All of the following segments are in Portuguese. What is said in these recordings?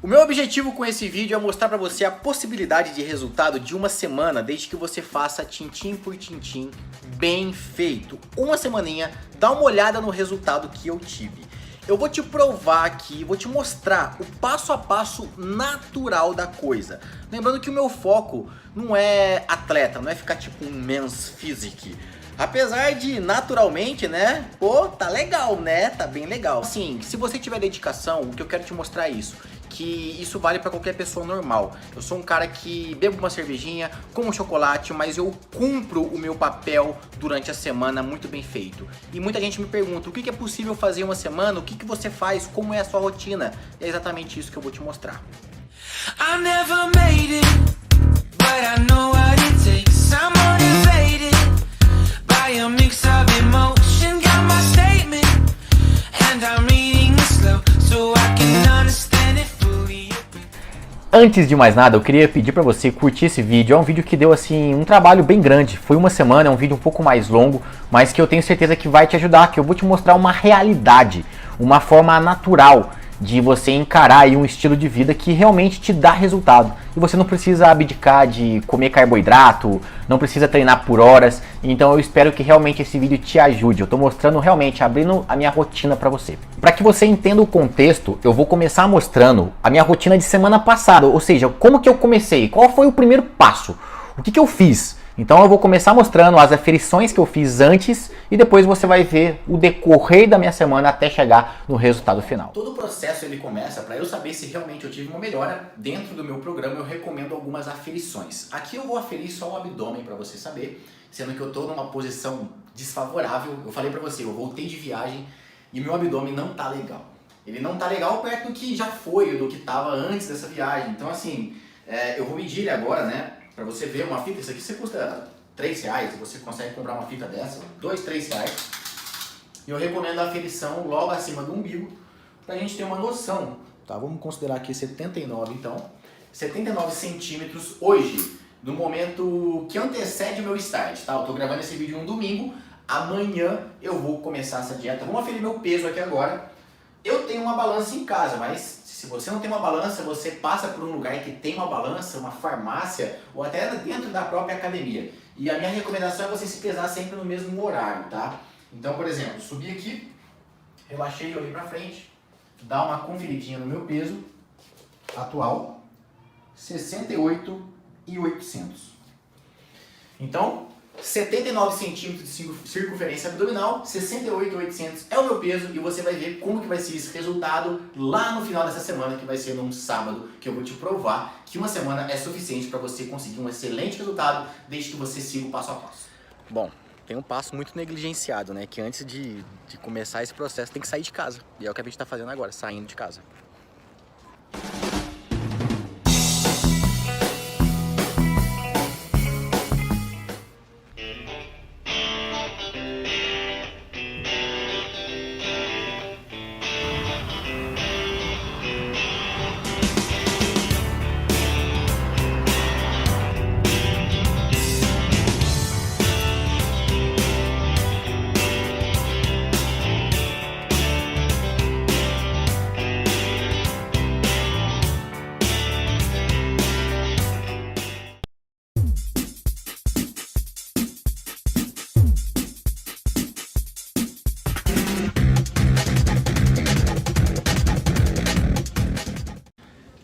O meu objetivo com esse vídeo é mostrar para você a possibilidade de resultado de uma semana, desde que você faça tintim por tintim bem feito. Uma semaninha, dá uma olhada no resultado que eu tive. Eu vou te provar aqui, vou te mostrar o passo a passo natural da coisa. Lembrando que o meu foco não é atleta, não é ficar tipo um men's physique. Apesar de, naturalmente, né, pô, tá legal, né, tá bem legal. Assim, se você tiver dedicação, o que eu quero te mostrar é isso, que isso vale pra qualquer pessoa normal. Eu sou um cara que bebo uma cervejinha, como chocolate, mas eu cumpro o meu papel durante a semana muito bem feito. E muita gente me pergunta, o que é possível fazer em uma semana, o que você faz, como é a sua rotina? É exatamente isso que eu vou te mostrar. I never made it, but I know what it takes. I'm motivated by a mix of emotion, got my statement, and I'm reading it slow, so I can understand it fully. Antes de mais nada, eu queria pedir pra você curtir esse vídeo. É um vídeo que deu assim um trabalho bem grande. Foi uma semana, é um vídeo um pouco mais longo, mas que eu tenho certeza que vai te ajudar, que eu vou te mostrar uma realidade, uma forma natural de você encarar aí um estilo de vida que realmente te dá resultado. E você não precisa abdicar de comer carboidrato, não precisa treinar por horas. Então eu espero que realmente esse vídeo te ajude. Eu tô mostrando realmente, abrindo a minha rotina para você. Para que você entenda o contexto, eu vou começar mostrando a minha rotina de semana passada. Ou seja, como que eu comecei, qual foi o primeiro passo, o que eu fiz. Então eu vou começar mostrando as aferições que eu fiz antes e depois você vai ver o decorrer da minha semana até chegar no resultado final. Todo o processo ele começa para eu saber se realmente eu tive uma melhora. Dentro do meu programa eu recomendo algumas aferições. Aqui eu vou aferir só o abdômen para você saber, sendo que eu estou numa posição desfavorável. Eu falei para você, eu voltei de viagem e meu abdômen não tá legal. Ele não tá legal perto do que já foi, do que estava antes dessa viagem. Então assim, eu vou medir ele agora, né? Pra você ver uma fita, isso aqui você custa R$3, você consegue comprar uma fita dessa, R$2, R$3. E eu recomendo a aferição logo acima do umbigo, pra gente ter uma noção. Tá, vamos considerar aqui 79 então. 79 centímetros hoje, no momento que antecede o meu start, tá? Eu tô gravando esse vídeo um domingo, amanhã eu vou começar essa dieta. Vamos aferir meu peso aqui agora. Eu tenho uma balança em casa, mas se você não tem uma balança, você passa por um lugar que tem uma balança, uma farmácia ou até dentro da própria academia. E a minha recomendação é você se pesar sempre no mesmo horário, tá? Então, por exemplo, subi aqui, relaxei, olhei pra frente, dá uma conferidinha no meu peso atual, 68,800. Então, 79 centímetros de circunferência abdominal, 68,800 é o meu peso e você vai ver como que vai ser esse resultado lá no final dessa semana, que vai ser num sábado, que eu vou te provar que uma semana é suficiente para você conseguir um excelente resultado, desde que você siga o passo a passo. Bom, tem um passo muito negligenciado, né, que antes de começar esse processo tem que sair de casa, e é o que a gente está fazendo agora, saindo de casa.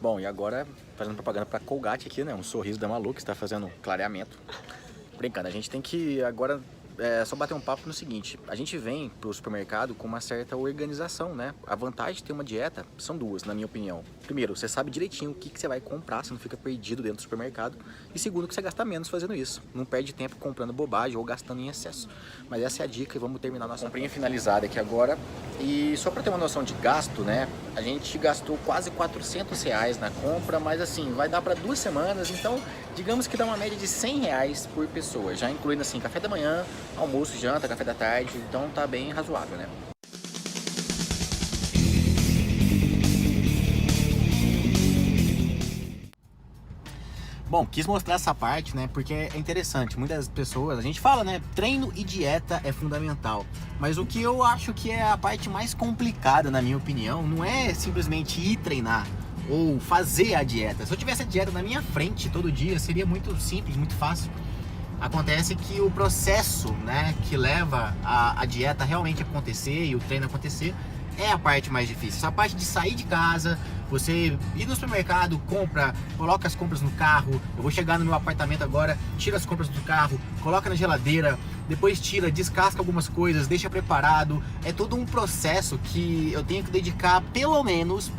Bom, e agora fazendo propaganda pra Colgate aqui, né? Um sorriso da Malu que está fazendo clareamento. Brincando, a gente tem que agora só bater um papo no seguinte. A gente vem pro supermercado com uma certa organização, né? A vantagem de ter uma dieta são duas, na minha opinião. Primeiro, você sabe direitinho o que você vai comprar, você não fica perdido dentro do supermercado. E segundo, que você gasta menos fazendo isso. Não perde tempo comprando bobagem ou gastando em excesso. Mas essa é a dica e vamos terminar nossa comprinha finalizada aqui agora. E só para ter uma noção de gasto, né? A gente gastou quase R$400 na compra, mas assim, vai dar para 2 semanas, então digamos que dá uma média de R$100 por pessoa, já incluindo assim café da manhã, almoço, janta, café da tarde, então tá bem razoável, né? Bom, quis mostrar essa parte, né, porque é interessante. Muitas pessoas, a gente fala, né, treino e dieta é fundamental. Mas o que eu acho que é a parte mais complicada, na minha opinião, não é simplesmente ir treinar. ou fazer a dieta. Se eu tivesse a dieta na minha frente todo dia, seria muito simples, muito fácil. Acontece que o processo, né, que leva a dieta realmente acontecer e o treino acontecer é a parte mais difícil. Essa parte de sair de casa, você ir no supermercado, compra, coloca as compras no carro. Eu vou chegar no meu apartamento agora, tira as compras do carro, coloca na geladeira, depois tira, descasca algumas coisas, deixa preparado. É todo um processo que eu tenho que dedicar pelo menos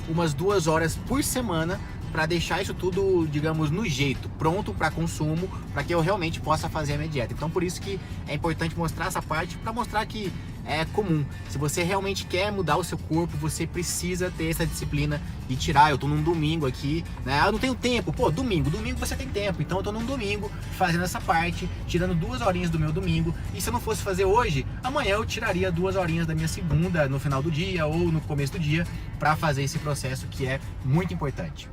umas 2 horas por semana para deixar isso tudo, digamos, no jeito, pronto para consumo, para que eu realmente possa fazer a minha dieta. Então por isso que é importante mostrar essa parte, para mostrar que é comum. Se você realmente quer mudar o seu corpo, você precisa ter essa disciplina de tirar. Eu tô num domingo aqui, né? Eu não tenho tempo. Pô, domingo você tem tempo. Então eu tô num domingo fazendo essa parte, tirando 2 horinhas do meu domingo. E se eu não fosse fazer hoje, amanhã eu tiraria 2 horinhas da minha segunda, no final do dia ou no começo do dia, para fazer esse processo que é muito importante.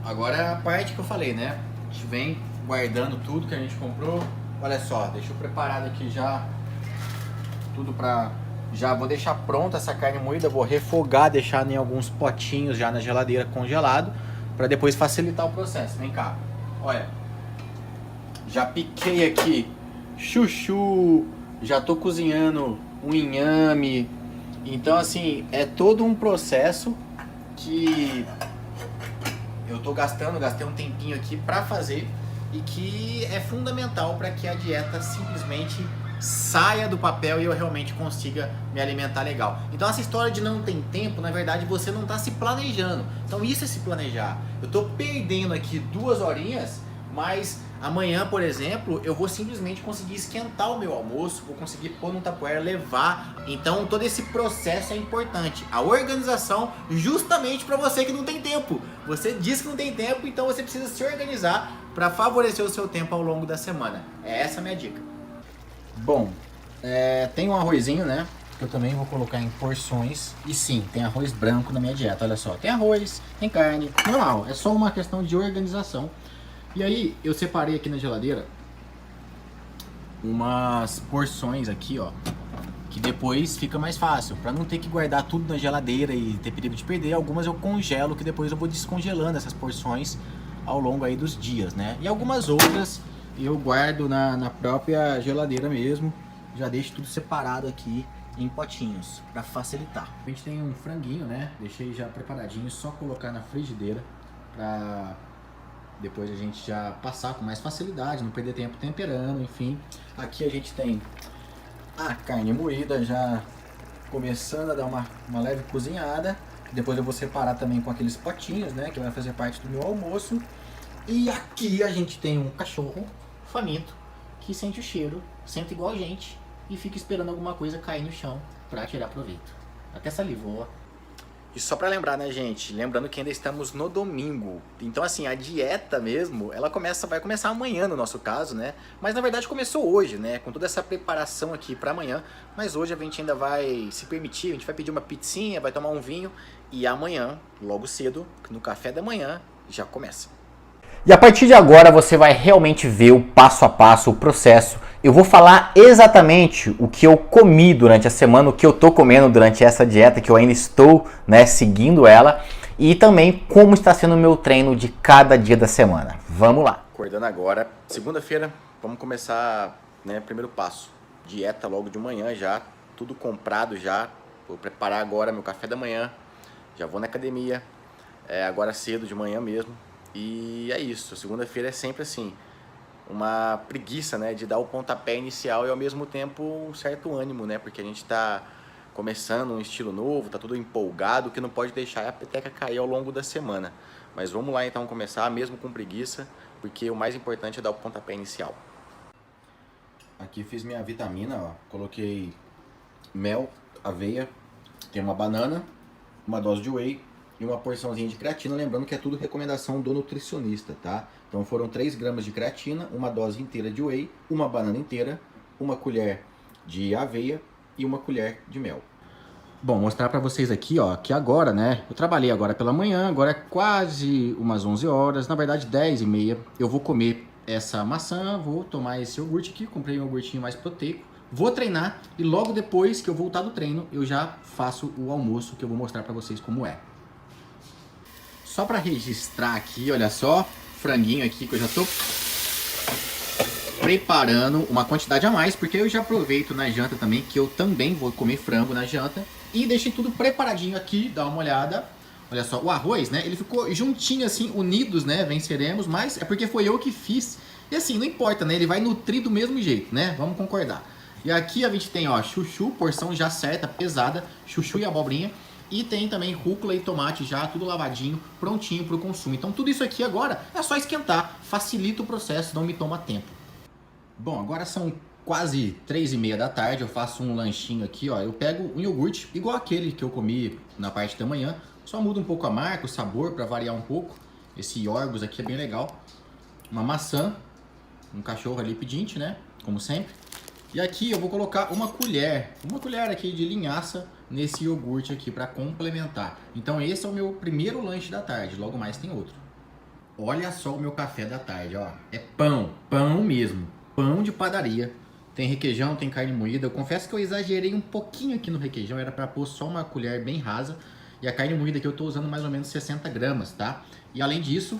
Agora é a parte que eu falei, né? A gente vem guardando tudo que a gente comprou. Olha só, deixa eu preparado aqui já tudo pra... Já vou deixar pronta essa carne moída, vou refogar, deixar em alguns potinhos já na geladeira congelado, pra depois facilitar o processo. Vem cá, olha. Já piquei aqui chuchu, já tô cozinhando um inhame. Então assim, é todo um processo que eu tô gastei um tempinho aqui pra fazer e que é fundamental para que a dieta simplesmente saia do papel e eu realmente consiga me alimentar legal. Então essa história de não tem tempo, na verdade você não está se planejando. Então isso é se planejar. Eu estou perdendo aqui 2 horinhas, mas amanhã, por exemplo, eu vou simplesmente conseguir esquentar o meu almoço, vou conseguir pôr no tupperware, levar. Então todo esse processo é importante. A organização justamente para você que não tem tempo. Você diz que não tem tempo, então você precisa se organizar para favorecer o seu tempo ao longo da semana. É essa a minha dica. Bom, tem um arrozinho, né? Que eu também vou colocar em porções. E sim, tem arroz branco na minha dieta, olha só. Tem arroz, tem carne, normal. É só uma questão de organização. E aí, eu separei aqui na geladeira umas porções aqui, ó. Que depois fica mais fácil. Pra não ter que guardar tudo na geladeira e ter perigo de perder. Algumas eu congelo, que depois eu vou descongelando essas porções ao longo aí dos dias, né? E algumas outras eu guardo na própria geladeira mesmo. Já deixo tudo separado aqui em potinhos, para facilitar. A gente tem um franguinho, né? Deixei já preparadinho, só colocar na frigideira para depois a gente já passar com mais facilidade, não perder tempo temperando, enfim. Aqui a gente tem a carne moída já começando a dar uma leve cozinhada. Depois eu vou separar também com aqueles potinhos, né? Que vai fazer parte do meu almoço. E aqui a gente tem um cachorro faminto que sente o cheiro, sente igual a gente e fica esperando alguma coisa cair no chão para tirar proveito. Até salivou. E só para lembrar, né, gente? Lembrando que ainda estamos no domingo. Então, assim, a dieta mesmo, ela vai começar amanhã no nosso caso, né? Mas na verdade começou hoje, né? Com toda essa preparação aqui para amanhã. Mas hoje a gente ainda vai se permitir, a gente vai pedir uma pizzinha, vai tomar um vinho. E amanhã, logo cedo, no café da manhã, já começa. E a partir de agora você vai realmente ver o passo a passo, o processo. Eu vou falar exatamente o que eu comi durante a semana, o que eu tô comendo durante essa dieta, que eu ainda estou, né, seguindo ela, e também como está sendo o meu treino de cada dia da semana. Vamos lá. Acordando agora, segunda-feira, vamos começar, né, primeiro passo. Dieta logo de manhã já, tudo comprado já. Vou preparar agora meu café da manhã, já vou na academia, agora cedo de manhã mesmo. E é isso, segunda-feira é sempre assim, uma preguiça, né, de dar o pontapé inicial e ao mesmo tempo um certo ânimo, né, porque a gente tá começando um estilo novo, tá tudo empolgado, que não pode deixar a peteca cair ao longo da semana. Mas vamos lá então começar, mesmo com preguiça, porque o mais importante é dar o pontapé inicial. Aqui fiz minha vitamina, ó, coloquei mel, aveia, tem uma banana, uma dose de whey, e uma porçãozinha de creatina, lembrando que é tudo recomendação do nutricionista, tá? Então foram 3 gramas de creatina, uma dose inteira de whey, uma banana inteira, uma colher de aveia e uma colher de mel. Bom, mostrar pra vocês aqui, ó, que agora, né, eu trabalhei agora pela manhã, agora é quase umas 11 horas, na verdade 10h30, eu vou comer essa maçã, vou tomar esse iogurte aqui, comprei um iogurtinho mais proteico, vou treinar e logo depois que eu voltar do treino, eu já faço o almoço que eu vou mostrar pra vocês como é. só para registrar aqui, olha só, franguinho aqui que eu já tô preparando uma quantidade a mais, porque eu já aproveito na janta também, que eu também vou comer frango na janta. E deixei tudo preparadinho aqui, dá uma olhada. Olha só, o arroz, né, ele ficou juntinho assim, unidos, né, venceremos, mas é porque foi eu que fiz. E assim, não importa, né, ele vai nutrir do mesmo jeito, né, vamos concordar. E aqui a gente tem, ó, chuchu, porção já certa, pesada, chuchu e abobrinha. E tem também rúcula e tomate já, tudo lavadinho, prontinho para o consumo. Então tudo isso aqui agora é só esquentar, facilita o processo, não me toma tempo. Bom, agora são quase 3h30 da tarde, eu faço um lanchinho aqui, ó. Eu pego um iogurte, igual aquele que eu comi na parte da manhã, só muda um pouco a marca, o sabor, para variar um pouco. Esse Yorgos aqui é bem legal. Uma maçã, um cachorro ali pedinte, né, como sempre. E aqui eu vou colocar uma colher aqui de linhaça nesse iogurte aqui para complementar. Então esse é o meu primeiro lanche da tarde, logo mais tem outro. Olha só o meu café da tarde, ó. É pão, pão mesmo, pão de padaria. Tem requeijão, tem carne moída. Eu confesso que eu exagerei um pouquinho aqui no requeijão, era para pôr só uma colher bem rasa. E a carne moída aqui eu tô usando mais ou menos 60 gramas, tá? E além disso,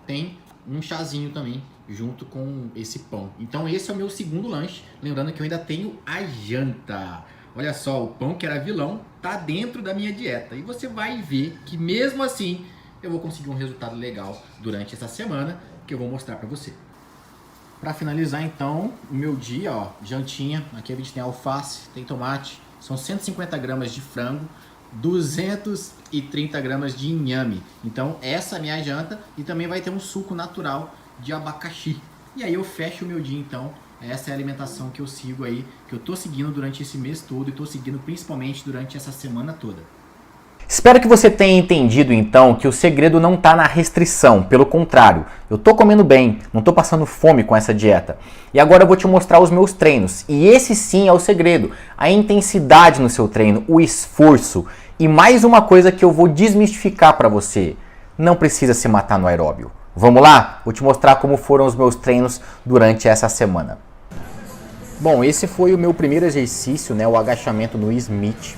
tem um chazinho também junto com esse pão. Então esse é o meu segundo lanche, lembrando que eu ainda tenho a janta. Olha só, o pão que era vilão tá dentro da minha dieta. E você vai ver que mesmo assim eu vou conseguir um resultado legal durante essa semana, que eu vou mostrar pra você. Para finalizar então, o meu dia, ó, jantinha. Aqui a gente tem alface, tem tomate, são 150 gramas de frango, 230 gramas de inhame. Então essa é a minha janta e também vai ter um suco natural de abacaxi. E aí eu fecho o meu dia então. Essa é a alimentação que eu sigo aí, que eu tô seguindo durante esse mês todo e tô seguindo principalmente durante essa semana toda. Espero que você tenha entendido então que o segredo não está na restrição, pelo contrário, eu tô comendo bem, não tô passando fome com essa dieta. E agora eu vou te mostrar os meus treinos. E esse sim é o segredo, a intensidade no seu treino, o esforço. E mais uma coisa que eu vou desmistificar para você, não precisa se matar no aeróbio. Vamos lá? Vou te mostrar como foram os meus treinos durante essa semana. Bom, esse foi o meu primeiro exercício, né, o agachamento no Smith.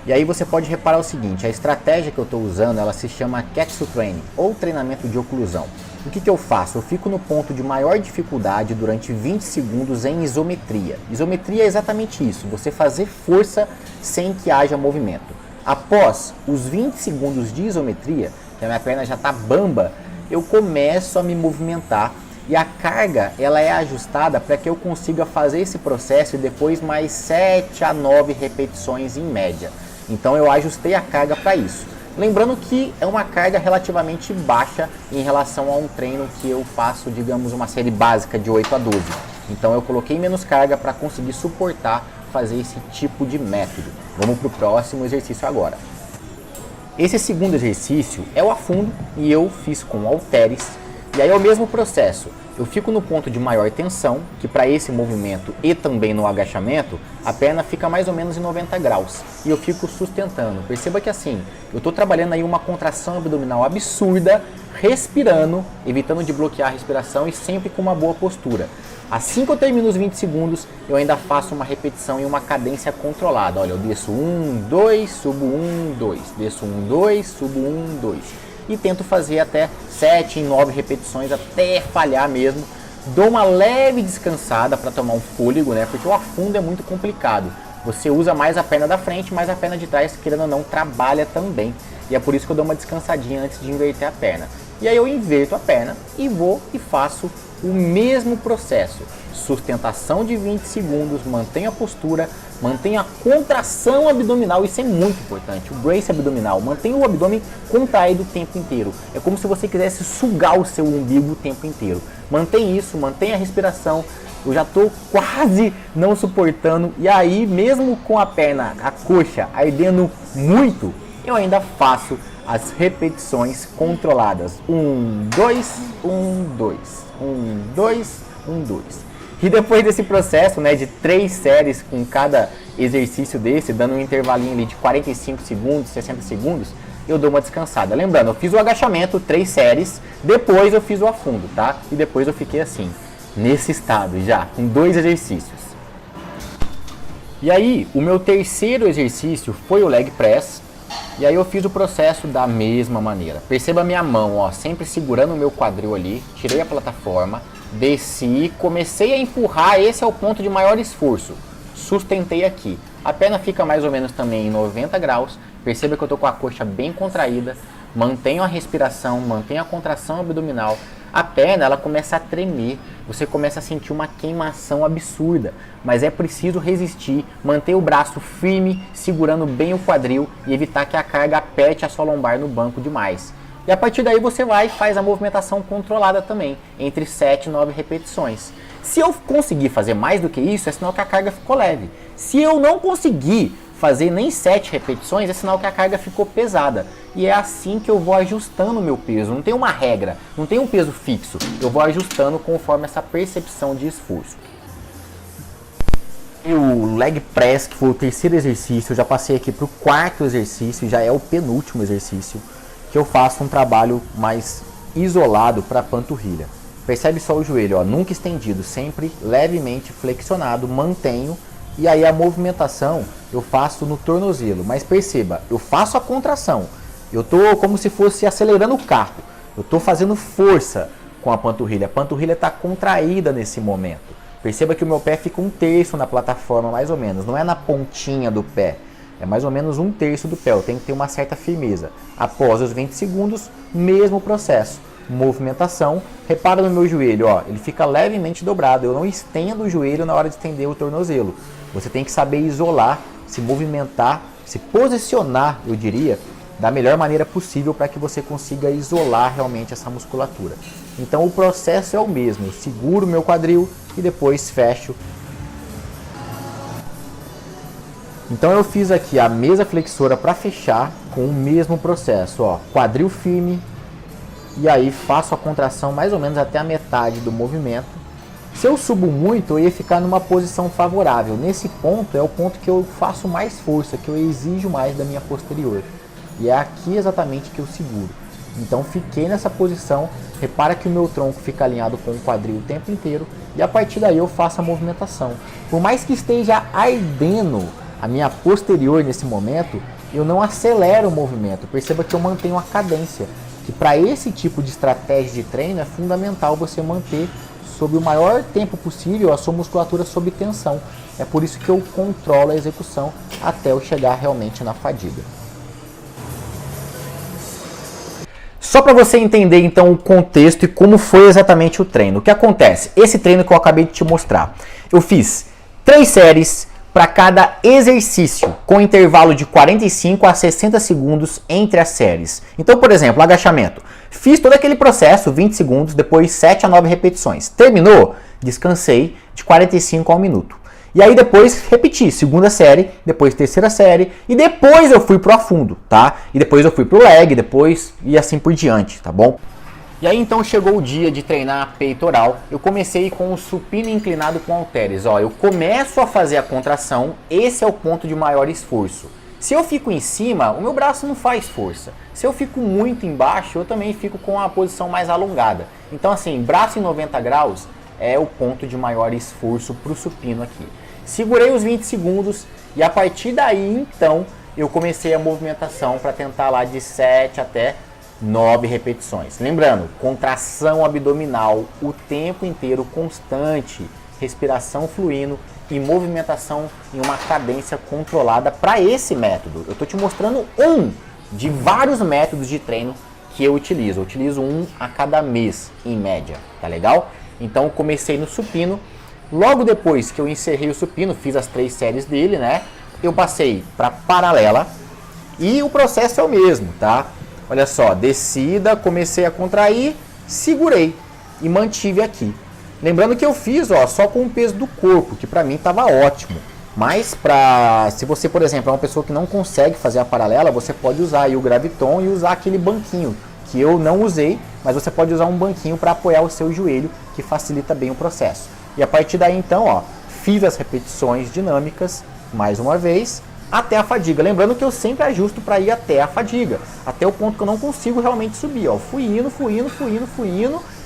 E aí você pode reparar o seguinte, a estratégia que eu estou usando, ela se chama Ketsu Training, ou treinamento de oclusão. O que eu faço? Eu fico no ponto de maior dificuldade durante 20 segundos em isometria. Isometria é exatamente isso, você fazer força sem que haja movimento. Após os 20 segundos de isometria, que a minha perna já está bamba, eu começo a me movimentar. E a carga ela é ajustada para que eu consiga fazer esse processo e depois mais 7 a 9 repetições em média. Então eu ajustei a carga para isso. Lembrando que é uma carga relativamente baixa em relação a um treino que eu faço, digamos, uma série básica de 8 a 12. Então eu coloquei menos carga para conseguir suportar fazer esse tipo de método. Vamos para o próximo exercício agora. Esse segundo exercício é o afundo e eu fiz com halteres. E aí é o mesmo processo, eu fico no ponto de maior tensão, que para esse movimento e também no agachamento, a perna fica mais ou menos em 90 graus. E eu fico sustentando. Perceba que assim, eu estou trabalhando aí uma contração abdominal absurda, respirando, evitando de bloquear a respiração e sempre com uma boa postura. Assim que eu termino os 20 segundos, eu ainda faço uma repetição em uma cadência controlada. Olha, eu desço 1, 2, subo 1, 2, desço 1, 2, subo 1, 2. E tento fazer até 7 em 9 repetições, até falhar mesmo. Dou uma leve descansada para tomar um fôlego, né? Porque o afundo é muito complicado. Você usa mais a perna da frente, mas a perna de trás, querendo ou não, trabalha também. E é por isso que eu dou uma descansadinha antes de inverter a perna. E aí eu inverto a perna e vou e faço o mesmo processo. Sustentação de 20 segundos, mantenho a postura, mantenho a contração abdominal, isso é muito importante, o brace abdominal, mantenha o abdômen contraído o tempo inteiro. É como se você quisesse sugar o seu umbigo o tempo inteiro. Mantém isso, mantenha a respiração. Eu já estou quase não suportando e aí mesmo com a perna, a coxa ardendo muito, eu ainda faço as repetições controladas. 1, 2, 1, 2, 1, 2, 1, 2. E depois desse processo, né, de 3 séries com cada exercício desse, dando um intervalinho ali de 45 segundos, 60 segundos, eu dou uma descansada. Lembrando, eu fiz o agachamento, 3 séries, depois eu fiz o afundo, tá? E depois eu fiquei assim, nesse estado já, com 2 exercícios. E aí, o meu terceiro exercício foi o leg press. E aí eu fiz o processo da mesma maneira. Perceba a minha mão, ó, sempre segurando o meu quadril ali, tirei a plataforma, desci, comecei a empurrar, esse é o ponto de maior esforço. Sustentei aqui. A perna fica mais ou menos também em 90 graus. Perceba que eu tô com a coxa bem contraída. Mantenho a respiração, mantenho a contração abdominal. A perna, ela começa a tremer. Você começa a sentir uma queimação absurda. Mas é preciso resistir, manter o braço firme, segurando bem o quadril e evitar que a carga aperte a sua lombar no banco demais. E a partir daí você vai e faz a movimentação controlada também, entre 7 e 9 repetições. Se eu conseguir fazer mais do que isso, é sinal que a carga ficou leve. Se eu não conseguir fazer nem 7 repetições, é sinal que a carga ficou pesada. E é assim que eu vou ajustando o meu peso. Não tem uma regra, não tem um peso fixo. Eu vou ajustando conforme essa percepção de esforço. E o leg press, que foi o terceiro exercício, eu já passei aqui para o quarto exercício, já é o penúltimo exercício, que eu faço um trabalho mais isolado para a panturrilha. Percebe só o joelho, ó, nunca estendido, sempre levemente flexionado, mantenho. E aí a movimentação eu faço no tornozelo, mas perceba, eu faço a contração, eu estou como se fosse acelerando o carro, eu estou fazendo força com a panturrilha está contraída nesse momento. Perceba que o meu pé fica 1/3 na plataforma mais ou menos, não é na pontinha do pé, é mais ou menos 1/3 do pé, eu tenho que ter uma certa firmeza. Após os 20 segundos, mesmo processo, movimentação, repara no meu joelho, ó, ele fica levemente dobrado, eu não estendo o joelho na hora de estender o tornozelo. Você tem que saber isolar, se movimentar, se posicionar, eu diria, da melhor maneira possível para que você consiga isolar realmente essa musculatura. Então o processo é o mesmo, eu seguro o meu quadril e depois fecho. Então eu fiz aqui a mesa flexora para fechar com o mesmo processo, ó, quadril firme, e aí faço a contração mais ou menos até a metade do movimento. Se eu subo muito, eu ia ficar numa posição favorável. Nesse ponto é o ponto que eu faço mais força, que eu exijo mais da minha posterior. E é aqui exatamente que eu seguro. Então fiquei nessa posição, repara que o meu tronco fica alinhado com o quadril o tempo inteiro e a partir daí eu faço a movimentação. Por mais que esteja ardendo a minha posterior nesse momento, eu não acelero o movimento. Perceba que eu mantenho a cadência, que para esse tipo de estratégia de treino é fundamental você manter sob o maior tempo possível a sua musculatura sob tensão. É por isso que eu controlo a execução até eu chegar realmente na fadiga. Só para você entender então o contexto e como foi exatamente o treino. O que acontece? Esse treino que eu acabei de te mostrar, eu fiz 3 séries para cada exercício, com intervalo de 45 a 60 segundos entre as séries. Então, por exemplo, agachamento. Fiz todo aquele processo, 20 segundos, depois 7 a 9 repetições. Terminou? Descansei de 45 a 1 minuto. E aí depois repeti, segunda série, depois terceira série, e depois eu fui pro afundo, tá? E depois eu fui pro leg, depois e assim por diante, tá bom? E aí então chegou o dia de treinar peitoral. Eu comecei com o supino inclinado com halteres. Ó, eu começo a fazer a contração, esse é o ponto de maior esforço. Se eu fico em cima, o meu braço não faz força. Se eu fico muito embaixo, eu também fico com a posição mais alongada. Então assim, braço em 90 graus é o ponto de maior esforço para o supino aqui. Segurei os 20 segundos e a partir daí então eu comecei a movimentação para tentar lá de 7 até 9 repetições. Lembrando, contração abdominal o tempo inteiro constante, respiração fluindo e movimentação em uma cadência controlada para esse método. Eu estou te mostrando um de vários métodos de treino que eu utilizo. Eu utilizo um a cada mês, em média, tá legal? Então eu comecei no supino. Logo depois que eu encerrei o supino, fiz as 3 séries dele, né? Eu passei para paralela e o processo é o mesmo, tá? Olha só, descida, comecei a contrair, segurei e mantive aqui. Lembrando que eu fiz, ó, só com o peso do corpo, que para mim estava ótimo. Mas se você, por exemplo, é uma pessoa que não consegue fazer a paralela, você pode usar aí o Graviton e usar aquele banquinho, que eu não usei, mas você pode usar um banquinho para apoiar o seu joelho, que facilita bem o processo. E a partir daí então, ó, fiz as repetições dinâmicas, mais uma vez, até a fadiga. Lembrando que eu sempre ajusto para ir até a fadiga, até o ponto que eu não consigo realmente subir. Ó. Fui indo,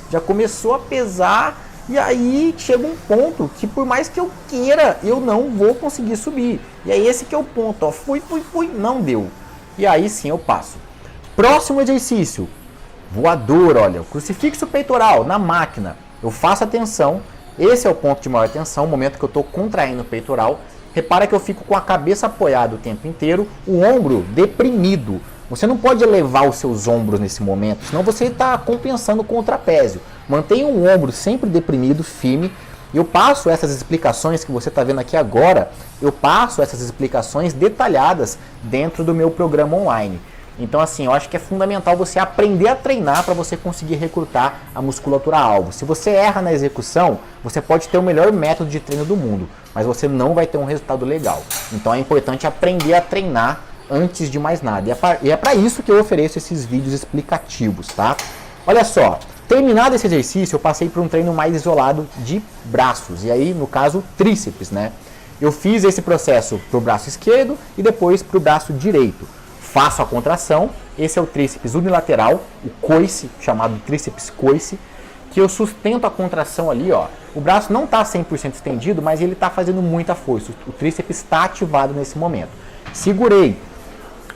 já começou a pesar e aí chega um ponto que por mais que eu queira, eu não vou conseguir subir. E aí esse que é o ponto, ó. Fui, não deu. e aí sim eu passo. Próximo exercício, voador, olha, o crucifixo peitoral na máquina. Eu faço a tensão, esse é o ponto de maior tensão, o momento que eu estou contraindo o peitoral. Repara que eu fico com a cabeça apoiada o tempo inteiro, o ombro deprimido. Você não pode elevar os seus ombros nesse momento, senão você está compensando com o trapézio. Mantenha o ombro sempre deprimido, firme. Eu passo essas explicações que você está vendo aqui agora, eu passo essas explicações detalhadas dentro do meu programa online. Então assim, eu acho que é fundamental você aprender a treinar para você conseguir recrutar a musculatura alvo. Se você erra na execução, você pode ter o melhor método de treino do mundo, mas você não vai ter um resultado legal. Então é importante aprender a treinar antes de mais nada. E é para isso que eu ofereço esses vídeos explicativos, tá? Olha só, terminado esse exercício, eu passei para um treino mais isolado de braços, e aí no caso tríceps, né? Eu fiz esse processo para o braço esquerdo e depois para o braço direito. Faço a contração, esse é o tríceps unilateral, o coice, chamado tríceps coice, que eu sustento a contração ali, ó. O braço não está 100% estendido, mas ele está fazendo muita força, o tríceps está ativado nesse momento. Segurei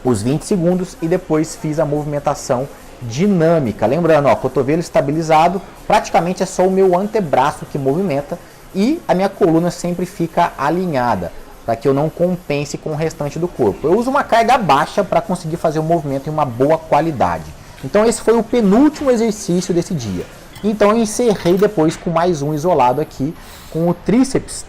os 20 segundos e depois fiz a movimentação dinâmica. Lembrando, ó, cotovelo estabilizado, praticamente é só o meu antebraço que movimenta e a minha coluna sempre fica alinhada, para que eu não compense com o restante do corpo. Eu uso uma carga baixa para conseguir fazer o movimento em uma boa qualidade. Então esse foi o penúltimo exercício desse dia. Então eu encerrei depois com mais um isolado aqui, com o tríceps,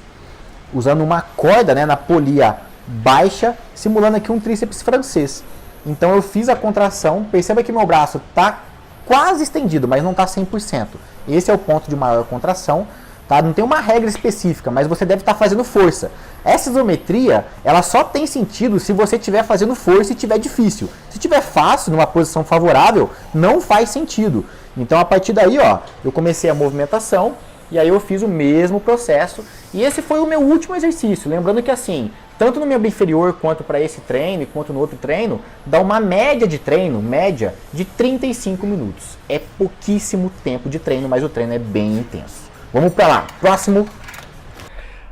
usando uma corda, né, na polia baixa, simulando aqui um tríceps francês. Então eu fiz a contração, perceba que meu braço está quase estendido, mas não está 100%. Esse é o ponto de maior contração. Tá? Não tem uma regra específica, mas você deve estar fazendo força. Essa isometria, ela só tem sentido se você estiver fazendo força e estiver difícil. Se estiver fácil, numa posição favorável, não faz sentido. Então, a partir daí, ó, eu comecei a movimentação e aí eu fiz o mesmo processo. E esse foi o meu último exercício. Lembrando que assim, tanto no membro inferior quanto para esse treino, quanto no outro treino, dá uma média de treino, média de 35 minutos. É pouquíssimo tempo de treino, mas o treino é bem intenso. Vamos para lá, próximo.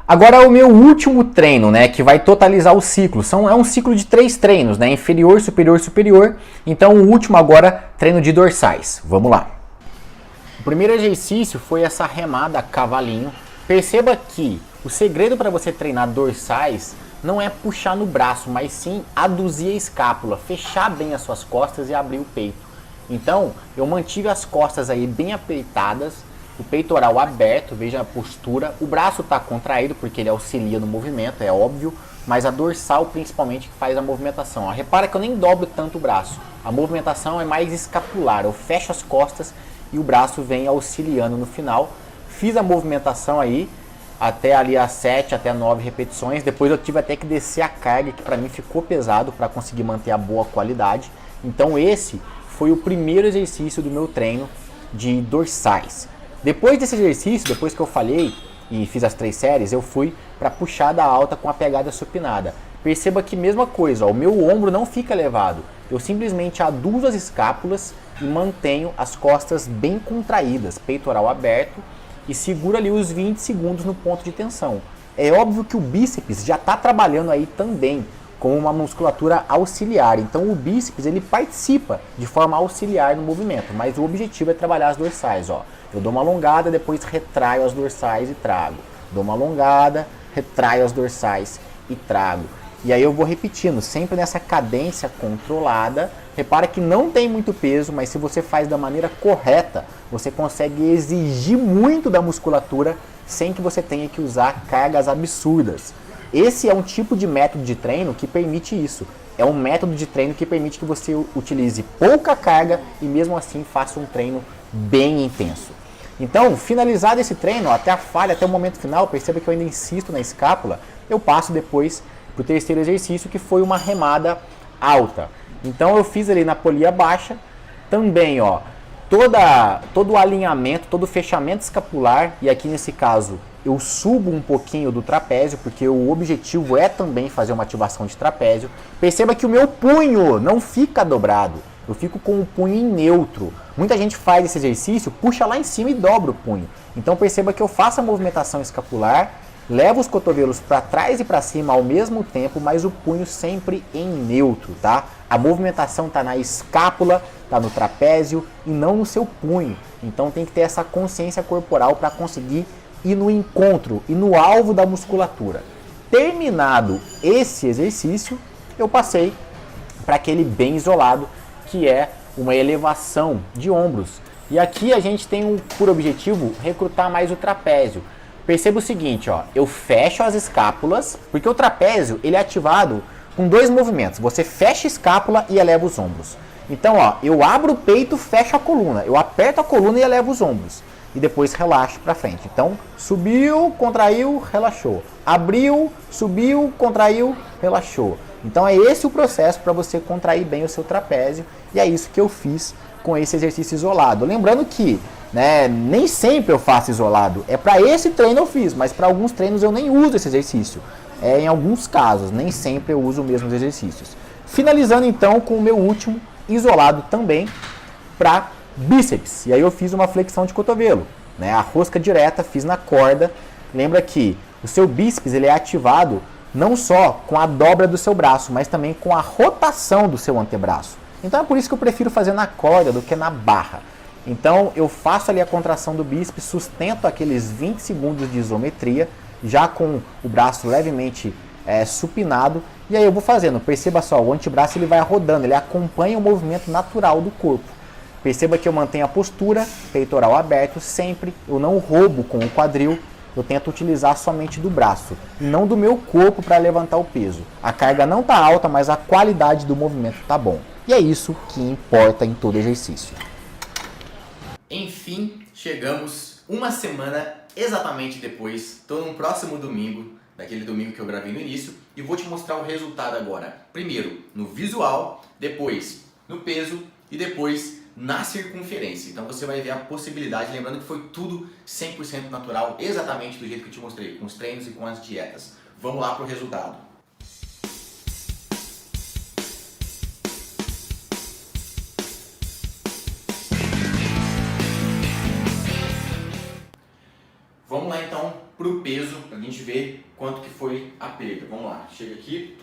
Agora é o meu último treino, né, que vai totalizar o ciclo. É um ciclo de 3 treinos, né, inferior, superior, superior. Então o último agora, treino de dorsais. Vamos lá. O primeiro exercício foi essa remada cavalinho. Perceba que o segredo para você treinar dorsais não é puxar no braço, mas sim aduzir a escápula, fechar bem as suas costas e abrir o peito. Então eu mantive as costas aí bem apertadas, o peitoral aberto, veja a postura, o braço está contraído porque ele auxilia no movimento, é óbvio, mas a dorsal principalmente que faz a movimentação. Ó, repara que eu nem dobro tanto o braço, a movimentação é mais escapular, eu fecho as costas e o braço vem auxiliando no final. Fiz a movimentação aí, até ali as 7, até 9 repetições, depois eu tive até que descer a carga, que para mim ficou pesado para conseguir manter a boa qualidade. Então esse foi o primeiro exercício do meu treino de dorsais. Depois desse exercício, depois que eu falhei e fiz as 3 séries, eu fui para puxada alta com a pegada supinada. Perceba que mesma coisa, ó, o meu ombro não fica elevado. Eu simplesmente aduzo as escápulas e mantenho as costas bem contraídas, peitoral aberto, e seguro ali os 20 segundos no ponto de tensão. É óbvio que o bíceps já está trabalhando aí também como uma musculatura auxiliar. Então o bíceps ele participa de forma auxiliar no movimento, mas o objetivo é trabalhar as dorsais. Ó. Eu dou uma alongada, depois retraio as dorsais e trago. Dou uma alongada, retraio as dorsais e trago. E aí eu vou repetindo, sempre nessa cadência controlada. Repara que não tem muito peso, mas se você faz da maneira correta, você consegue exigir muito da musculatura sem que você tenha que usar cargas absurdas. Esse é um tipo de método de treino que permite isso. É um método de treino que permite que você utilize pouca carga e mesmo assim faça um treino bem intenso. Então, finalizado esse treino, até a falha, até o momento final, perceba que eu ainda insisto na escápula, eu passo depois para o terceiro exercício, que foi uma remada alta. Então eu fiz ali na polia baixa, também ó, todo o alinhamento, todo o fechamento escapular, e aqui nesse caso eu subo um pouquinho do trapézio, porque o objetivo é também fazer uma ativação de trapézio. Perceba que o meu punho não fica dobrado, eu fico com o punho em neutro. Muita gente faz esse exercício, puxa lá em cima e dobra o punho. Então perceba que eu faço a movimentação escapular, leva os cotovelos para trás e para cima ao mesmo tempo, mas o punho sempre em neutro, tá? A movimentação está na escápula, está no trapézio e não no seu punho. Então tem que ter essa consciência corporal para conseguir ir no encontro e no alvo da musculatura. Terminado esse exercício, eu passei para aquele bem isolado, que é uma elevação de ombros. E aqui a gente tem por objetivo recrutar mais o trapézio. Perceba o seguinte, ó, eu fecho as escápulas, porque o trapézio ele é ativado com dois movimentos. Você fecha a escápula e eleva os ombros. Então, ó, eu abro o peito, fecho a coluna. Eu aperto a coluna e elevo os ombros. E depois relaxo para frente. Então, subiu, contraiu, relaxou. Abriu, subiu, contraiu, relaxou. Então é esse o processo para você contrair bem o seu trapézio. E é isso que eu fiz com esse exercício isolado. Lembrando que nem sempre eu faço isolado. É para esse treino eu fiz, mas para alguns treinos eu nem uso esse exercício. Em alguns casos, nem sempre eu uso os mesmos exercícios. Finalizando então com o meu último isolado também para bíceps. E aí eu fiz uma flexão de cotovelo, a rosca direta, fiz na corda. Lembra que o seu bíceps ele é ativado não só com a dobra do seu braço, mas também com a rotação do seu antebraço. Então é por isso que eu prefiro fazer na corda do que na barra. Então eu faço ali a contração do bíceps, sustento aqueles 20 segundos de isometria, já com o braço levemente supinado, e aí eu vou fazendo. Perceba só, o antebraço ele vai rodando, ele acompanha o movimento natural do corpo. Perceba que eu mantenho a postura, peitoral aberto, sempre, eu não roubo com o quadril, eu tento utilizar somente do braço, e não do meu corpo para levantar o peso. A carga não está alta, mas a qualidade do movimento está bom. E é isso que importa em todo exercício. Enfim, chegamos uma semana exatamente depois. Estou no próximo domingo, daquele domingo que eu gravei no início, e vou te mostrar o resultado agora. Primeiro no visual, depois no peso e depois na circunferência. Então você vai ver a possibilidade, lembrando que foi tudo 100% natural, exatamente do jeito que eu te mostrei, com os treinos e com as dietas. Vamos lá para o resultado. Vamos lá então para o peso, para a gente ver quanto que foi a perda. Vamos lá, chega aqui.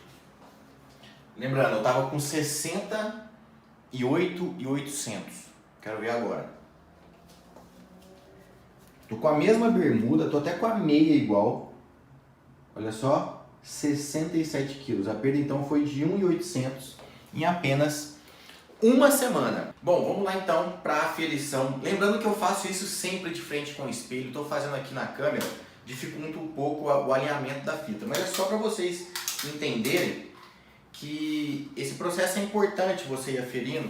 Lembrando, eu estava com 68.800. Quero ver agora. Tô com a mesma bermuda, tô até com a meia igual. Olha só, 67 quilos. A perda então foi de 1.800 em apenas uma semana. Bom, vamos lá então para a aferição. Lembrando que eu faço isso sempre de frente com o espelho. Estou fazendo aqui na câmera, dificulta um pouco o alinhamento da fita. Mas é só para vocês entenderem que esse processo é importante você ir aferindo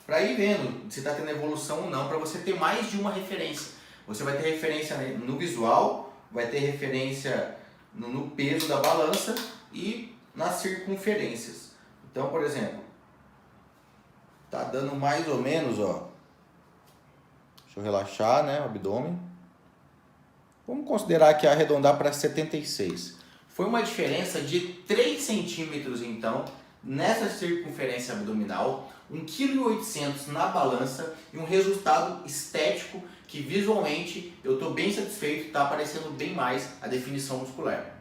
para ir vendo se está tendo evolução ou não, para você ter mais de uma referência. Você vai ter referência no visual, vai ter referência no peso da balança e nas circunferências. Então, por exemplo, tá dando mais ou menos, ó. Deixa eu relaxar, o abdômen. Vamos considerar que arredondar para 76. Foi uma diferença de 3 centímetros, então, nessa circunferência abdominal, 1,8 kg na balança e um resultado estético que visualmente eu estou bem satisfeito, está aparecendo bem mais a definição muscular.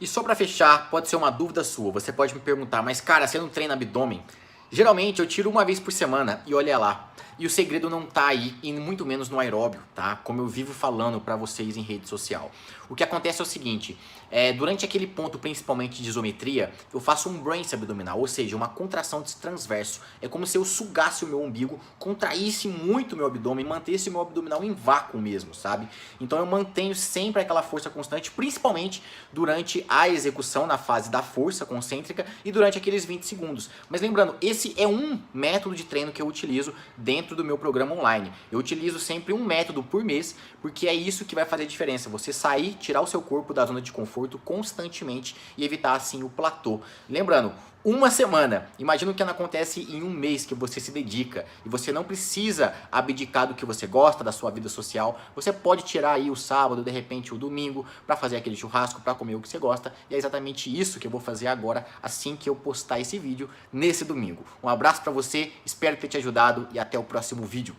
E só para fechar, pode ser uma dúvida sua, você pode me perguntar, mas cara, você não treina abdômen? Geralmente eu tiro uma vez por semana e olha lá. E o segredo não tá aí, e muito menos no aeróbio, tá? Como eu vivo falando pra vocês em rede social. O que acontece é o seguinte, durante aquele ponto principalmente de isometria, eu faço um brace abdominal, ou seja, uma contração de transverso. É como se eu sugasse o meu umbigo, contraísse muito o meu abdômen, mantesse o meu abdominal em vácuo mesmo, sabe? Então eu mantenho sempre aquela força constante, principalmente durante a execução, na fase da força concêntrica e durante aqueles 20 segundos. Mas lembrando, esse é um método de treino que eu utilizo dentro do meu programa online. Eu utilizo sempre um método por mês, porque é isso que vai fazer diferença. Você sair, tirar o seu corpo da zona de conforto constantemente e evitar assim o platô. Lembrando, uma semana, imagina o que não acontece em um mês que você se dedica e você não precisa abdicar do que você gosta, da sua vida social. Você pode tirar aí o sábado, de repente o domingo, para fazer aquele churrasco, para comer o que você gosta. E é exatamente isso que eu vou fazer agora, assim que eu postar esse vídeo nesse domingo. Um abraço para você, espero ter te ajudado e até o próximo vídeo.